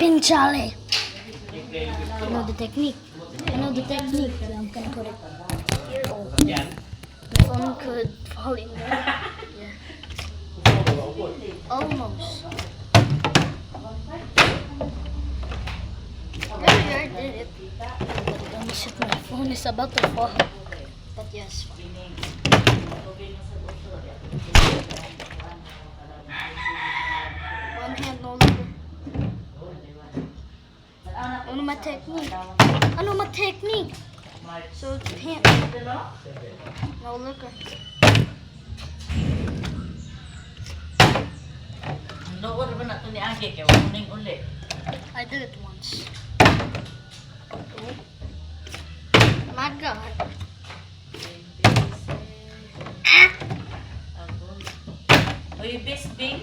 Pinchale. I know the technique. I know the technique. So I'm gonna put it here. Oh, the phone could fall in there. Yeah. Almost. Earlier I did it. Let me shit, my phone is about to fall. But yes. One hand no liquor. Ano my technique? Ano my technique? So it's hand. No liquor. Noon ba na ito ni Agi kaya wakuning uli? I did it once. Oh. My God. Uy, Bisbing,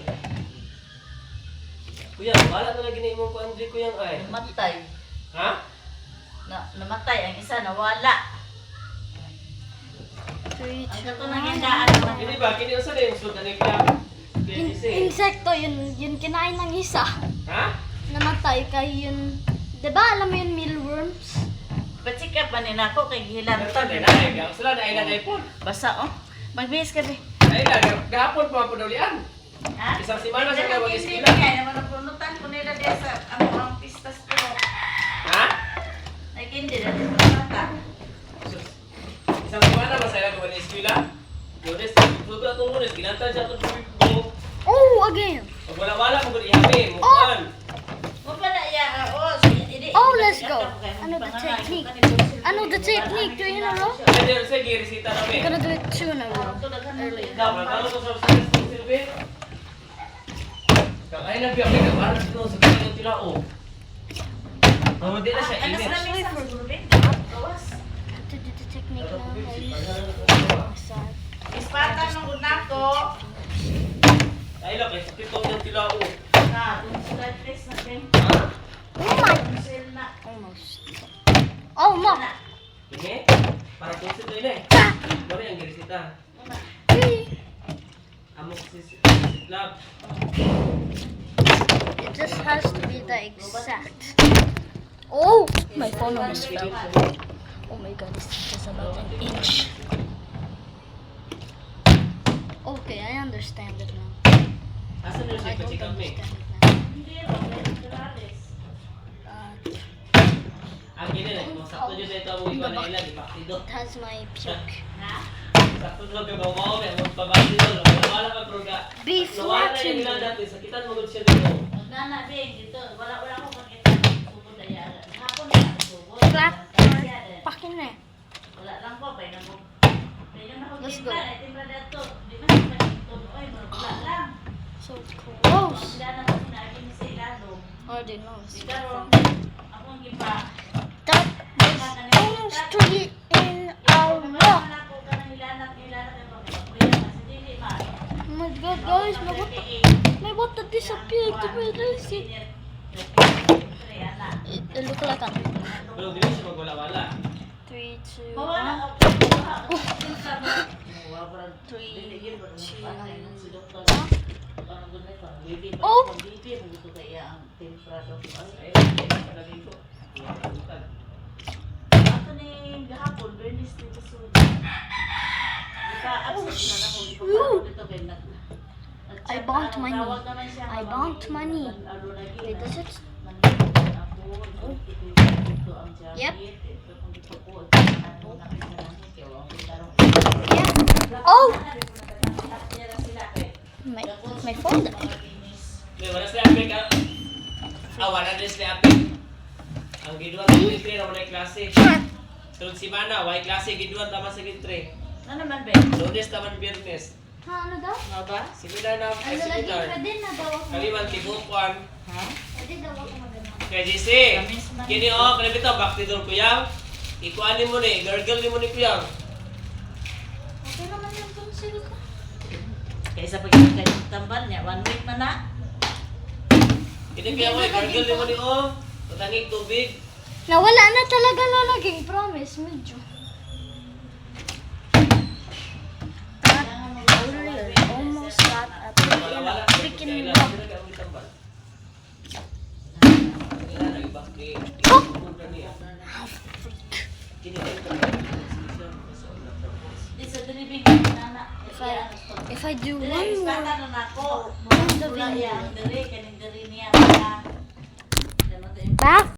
Kuya, wala na lagi na imong ko Andre kuyang ay. namatay. Ha? Namatay, ang isa nawala. 3, Ang 2, kato na 1. gindaan naman. Kini ba kini usa na yung sudan ni Kuya? Insekto yun kinain ng isa. Ha? Namatay kay yun. Diba alam mo yun mealworms? Patsikap ba nila ako kay gihilan? Bertan na ay, ga sila na ay iPhone. Basa oh. Magbihis ka be. Ay na, gahapon pa punulian. Ha? Isang simana sa Ito kawag hindi iskila. kaya naman ang punutan ko nila diya sa ang pistas ko. Ha? Ay hindi na dito mata. Isang simana ba sa kawag iskila? Lunes, tuto na itong lunes, ginantan siya itong bubig. Oh, again. Pag wala-wala mo kung ihami, mukuan. Mo pa na ya oh. Oh, let's go. Ano the technique? Ano the technique? 3 in a row? Ay, di, sige, resita I'm namin. gonna do it 2 in a row. Early. Dapat ano to sa silbi? Ay, nagbiyak ka para dito sa kanyang tilao. Oh, di na siya Ano init. sa namin sa gulubin? Gawas. To do the technique now, guys. Side. Ispata ng una ko. Ay, lang, ay sakit ko ng tilao. Na, dun sa place na din. Oh my! Sel na. Almost. Oh, no! Ini, para pusit to ini. Mari ang girisita. Amok si lab. It just has to be the exact. Oh! My phone almost fell. Oh my god, it's just about an inch. Okay, I understand it now. Asa niyo I siya don't pachikap me? understand it now. Hindi ro, naturales. Ang gini na, kung sakto dyan na ito ang iwan na ilan, ipaktido. It has my puke. Ha? Sakto dyan ka bawaw, may among pabaktido. Wala ka proga. Beef Nawala na yung watching. ilan natin, sakitan mo siya dito. Magnana bing dito. Wala ko makita. Subod na yan. Hapon na subod. Flat. Pakin na eh. Wala lang ko. Pwede na ko. Pwede na ko. Let's Timpla. go. Timpla dito. Di man sa dito. Oy, wala lang. So close. Sila na ko sinabi ni sa ilalo. I already know. Di karon. Akong gipa. That is almost 3 in a row. Oh my god, guys, my water disappeared. Where is it? It look like a Pero di na siya magwala-wala. 3, 2, 1. Mawala. 3, 2, 1. Oh! Ay, palagay ko. Ato ni gahapon, Bernice dito sa I bonked my knee. I bonked my knee. Wait, does it? Yep. Yeah. Oh! My phone died. May wala sila apik ka. Wala din sila apik. Ang giduan sa gitri na wala klase. Sunod si Mana, wala klase giduan tama sa gitri. Ano naman ba? Lunes taman Biyernes. Ha, ano daw? Ano ba? Seminar na, ay Ano lagi? seminar. Pwede na daw ako. Kami man tibukuan. Ha? Pwede daw ako magano. Kaya JC, kini o, kaya bitaw, baktidor kuya. Ikuanin mo ni, gargle mo ni kuya. Okay naman yung tonsil ko. Kaysa pag tamban niya, 1 week man na. Kini kuya mo, gargle mo ni o. Patangig tubig. Nawala na talaga lalaging, promise, medyo. Almost got a Wala-wala. freaking Kailan, rock. sila ka ang itambal. Di sa driving ni nana. If I do Dili, one more, istata na nako. End the Wala video. yang diri kaning diri niya. Kaya, back